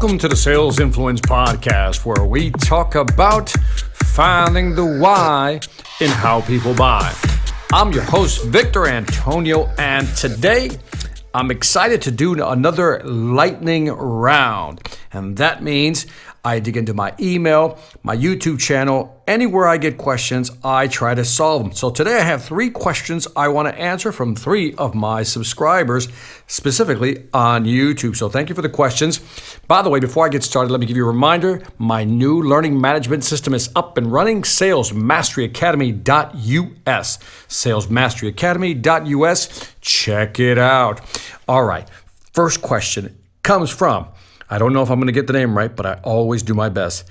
Welcome to the Sales Influence Podcast, where we talk about finding the why in how people buy. I'm your host, Victor Antonio, and today I'm excited to do another lightning round. And that means I dig into my email, my YouTube channel, anywhere I get questions, I try to solve them. So today I have 3 questions I want to answer from 3 of my subscribers, specifically on YouTube. So thank you for the questions. By the way, before I get started, let me give you a reminder. My new learning management system is up and running, salesmasteryacademy.us. Salesmasteryacademy.us. Check it out. All right. First question comes from, I don't know if I'm going to get the name right, but I always do my best.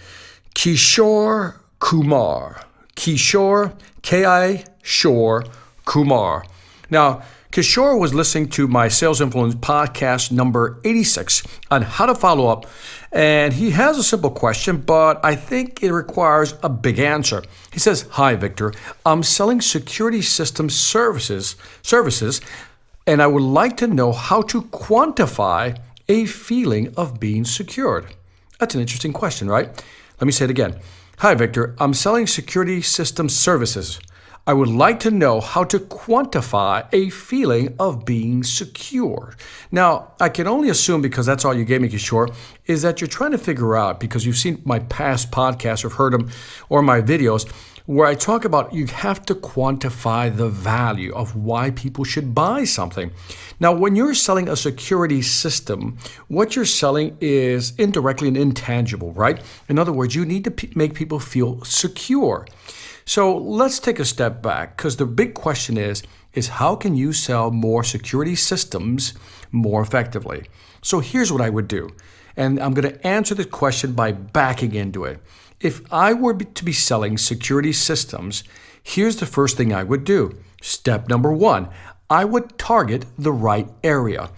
Kishore Kumar. Kishore, K-I-Shore Kumar. Now, Kishore was listening to my Sales Influence podcast number 86 on how to follow up. And he has a simple question, but I think it requires a big answer. He says, "Hi, Victor. I'm selling security system services, and I would like to know how to quantify a feeling of being secured." That's an interesting question, right? Let me say it again. "Hi, Victor. I'm selling security system services. I would like to know how to quantify a feeling of being secure." Now, I can only assume, because that's all you gave me, Kishore, is that you're trying to figure out, because you've seen my past podcasts or heard them, or my videos, where I talk about you have to quantify the value of why people should buy something. Now, when you're selling a security system, what you're selling is indirectly an intangible, right? In other words, you need to make people feel secure. So let's take a step back, because the big question is how can you sell more security systems more effectively? So here's what I would do. And I'm going to answer this question by backing into it. If I were to be selling security systems, here's the first thing I would do. Step number 1, I would target the right area.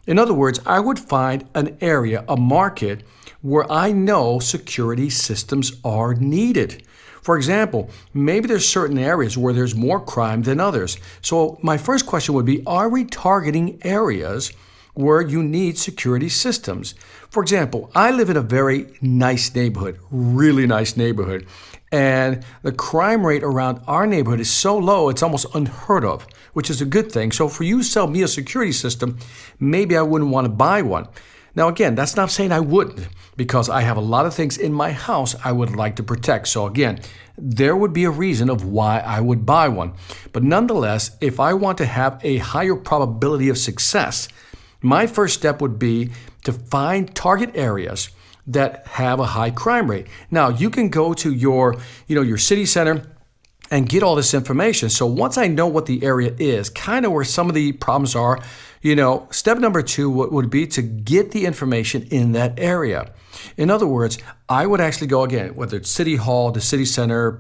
In other words, I would find an area, a market, where I know security systems are needed. For example, maybe there's certain areas where there's more crime than others. So my first question would be, are we targeting areas where you need security systems? For example, I live in a very nice neighborhood, really nice neighborhood, and the crime rate around our neighborhood is so low, it's almost unheard of, which is a good thing. So for you to sell me a security system, maybe I wouldn't want to buy one. Now, again, that's not saying I wouldn't, because I have a lot of things in my house I would like to protect. So again, there would be a reason of why I would buy one. But nonetheless, if I want to have a higher probability of success, my first step would be to find target areas that have a high crime rate. Now, you can go to your city center and get all this information. So once I know what the area is, kind of where some of the problems are, step number 2 would be to get the information in that area. In other words, I would actually go, again, whether it's City Hall, the city center,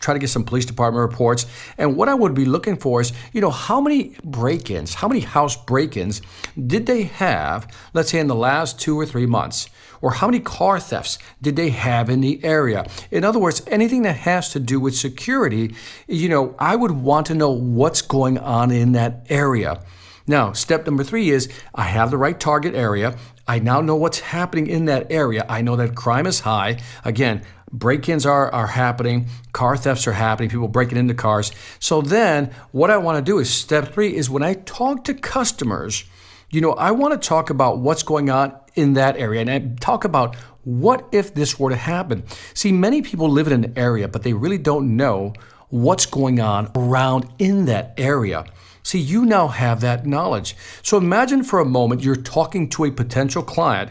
try to get some police department reports. And what I would be looking for is, how many break-ins, how many house break-ins did they have, let's say in the last 2 or 3 months? Or how many car thefts did they have in the area? In other words, anything that has to do with security, I would want to know what's going on in that area. Now, step number 3 is I have the right target area. I now know what's happening in that area. I know that crime is high. Again, break-ins are happening. Car thefts are happening. People breaking into cars. So then what I want to do is step 3 is when I talk to customers, I want to talk about what's going on in that area. And I talk about what if this were to happen. See, many people live in an area, but they really don't know what's going on around in that area. See, you now have that knowledge. So imagine for a moment you're talking to a potential client,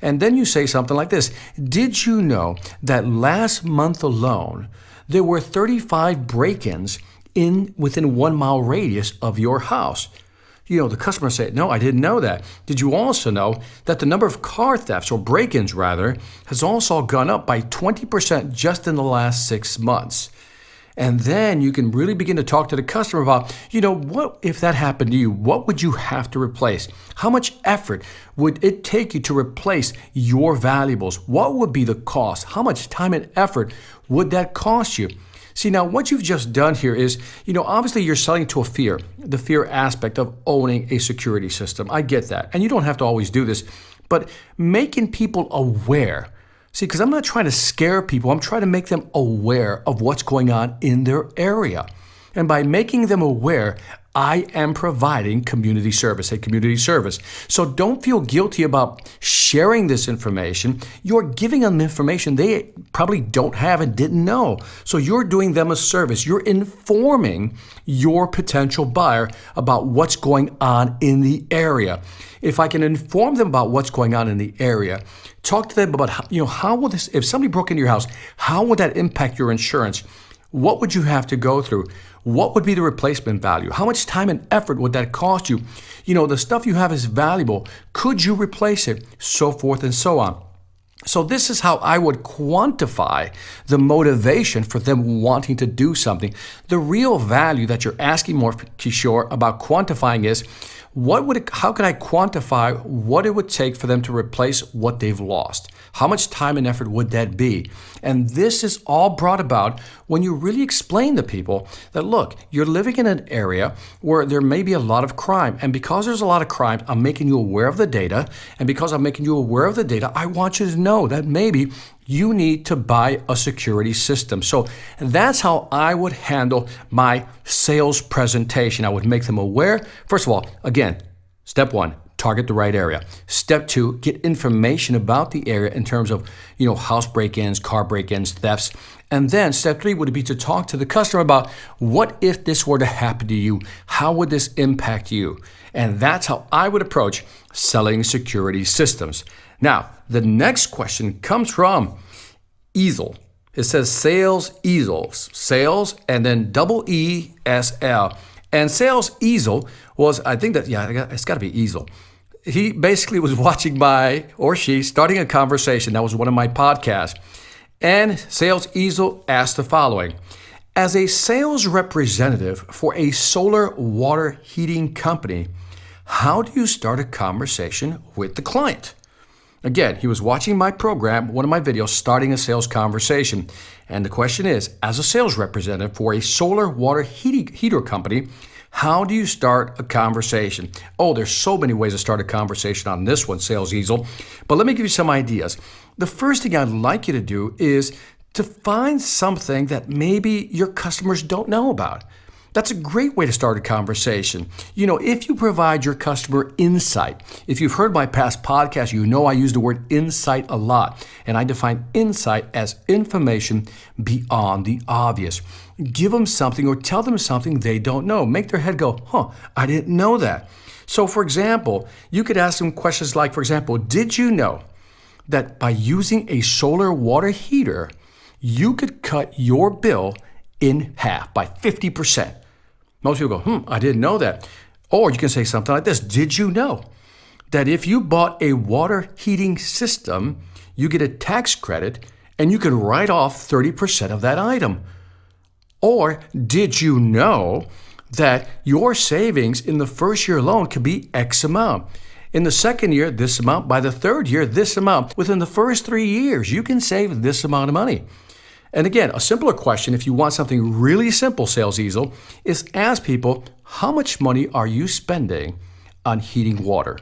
and then you say something like this. Did you know that last month alone, there were 35 break-ins within 1 mile radius of your house? The customer said, "No, I didn't know that." Did you also know that the number of car thefts, or break-ins rather, has also gone up by 20% just in the last 6 months? And then you can really begin to talk to the customer about, what if that happened to you? What would you have to replace? How much effort would it take you to replace your valuables? What would be the cost? How much time and effort would that cost you? See, now what you've just done here is, obviously you're selling to a fear, the fear aspect of owning a security system. I get that. And you don't have to always do this. but making people aware. See, because I'm not trying to scare people, I'm trying to make them aware of what's going on in their area. And by making them aware, I am providing community service, a community service. So don't feel guilty about sharing this information. You're giving them information they probably don't have and didn't know. So you're doing them a service. You're informing your potential buyer about what's going on in the area. If I can inform them about what's going on in the area, talk to them about how will this, if somebody broke into your house, how would that impact your insurance? What would you have to go through? What would be the replacement value? How much time and effort would that cost you? The stuff you have is valuable. Could you replace it? So forth and so on. So this is how I would quantify the motivation for them wanting to do something. The real value that you're asking more, Kishore, about quantifying is, how can I quantify what it would take for them to replace what they've lost? How much time and effort would that be? And this is all brought about when you really explain to people that, look, you're living in an area where there may be a lot of crime. And because there's a lot of crime, I'm making you aware of the data. And because I'm making you aware of the data, I want you to know that maybe you need to buy a security system. So that's how I would handle my sales presentation. I would make them aware. First of all, again, step one, target the right area. Step two, get information about the area in terms of, house break-ins, car break-ins, thefts. And then step three would be to talk to the customer about, what if this were to happen to you? How would this impact you? And that's how I would approach selling security systems. Now, the next question comes from Easel. It says Sales Easel, sales and then EESL. And Sales Easel was, I think that, it's got to be Easel. He basically was watching starting a conversation. That was one of my podcasts. And Sales Easel asked the following: as a sales representative for a solar water heating company, how do you start a conversation with the client? Again, he was watching my program, one of my videos, starting a sales conversation. And the question is, as a sales representative for a solar water heater company, how do you start a conversation? Oh, there's so many ways to start a conversation on this one, Sales Easel. But let me give you some ideas. The first thing I'd like you to do is to find something that maybe your customers don't know about. That's a great way to start a conversation. If you provide your customer insight, if you've heard my past podcasts, I use the word insight a lot. And I define insight as information beyond the obvious. Give them something or tell them something they don't know. Make their head go, I didn't know that. So for example, you could ask them questions like, for example, did you know that by using a solar water heater, you could cut your bill in half by 50%? Most people go, I didn't know that. Or you can say something like this: did you know that if you bought a water heating system, you get a tax credit and you can write off 30% of that item? Or did you know that your savings in the first year alone could be X amount? In the second year, this amount. By the third year, this amount. Within the first 3 years, you can save this amount of money. And again, a simpler question, if you want something really simple, Sales Easel, is ask people, how much money are you spending on heating water?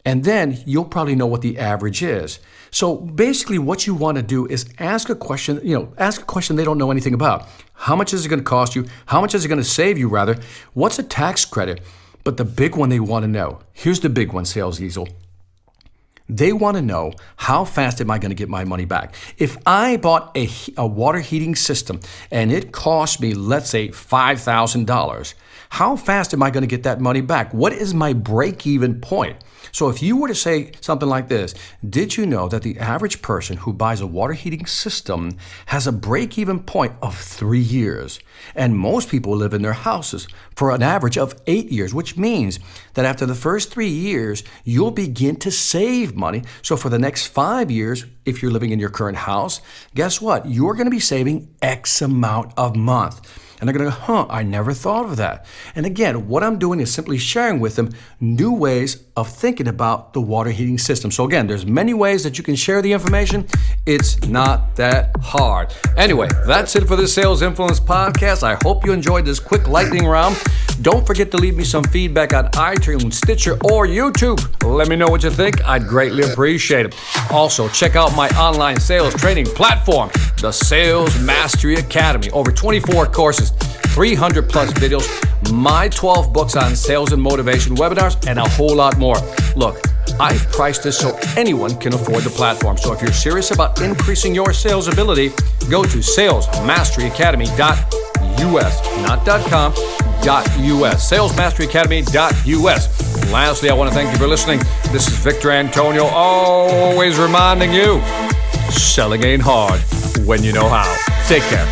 And then you'll probably know what the average is. So basically what you want to do is ask a question they don't know anything about. How much is it going to cost you? How much is it going to save you, rather? What's a tax credit? But the big one they want to know, here's the big one, Sales Easel. They want to know, how fast am I going to get my money back? If I bought a water heating system and it cost me, let's say, $5,000, how fast am I going to get that money back? What is my break-even point? So if you were to say something like this, did you know that the average person who buys a water heating system has a break-even point of 3 years? And most people live in their houses for an average of 8 years, which means that after the first 3 years, you'll begin to save money. So for the next 5 years, if you're living in your current house, guess what? You're going to be saving X amount a month. And they're going to go, I never thought of that. And again, what I'm doing is simply sharing with them new ways of thinking about the water heating system. So again, there's many ways that you can share the information. It's not that hard. Anyway, that's it for this Sales Influence podcast. I hope you enjoyed this quick lightning round. Don't forget to leave me some feedback on iTunes, Stitcher, or YouTube. Let me know what you think. I'd greatly appreciate it. Also, check out my online sales training platform, the Sales Mastery Academy. Over 24 courses, 300 plus videos, my 12 books on sales and motivation webinars, and a whole lot more. Look, I priced this so anyone can afford the platform. So if you're serious about increasing your sales ability, go to salesmasteryacademy.us, not .com, .us, salesmasteryacademy.us. Lastly, I want to thank you for listening. This is Victor Antonio, always reminding you, selling ain't hard when you know how. Take care.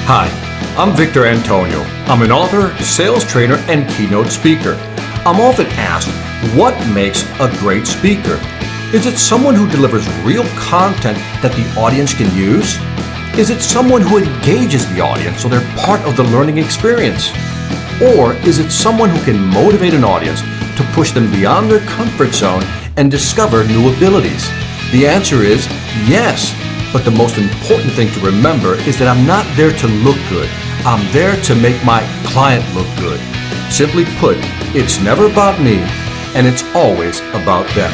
Hi, I'm Victor Antonio. I'm an author, sales trainer, and keynote speaker. I'm often asked, what makes a great speaker? Is it someone who delivers real content that the audience can use? Is it someone who engages the audience so they're part of the learning experience? Or is it someone who can motivate an audience to push them beyond their comfort zone and discover new abilities? The answer is yes. But the most important thing to remember is that I'm not there to look good. I'm there to make my client look good. Simply put, it's never about me, and it's always about them.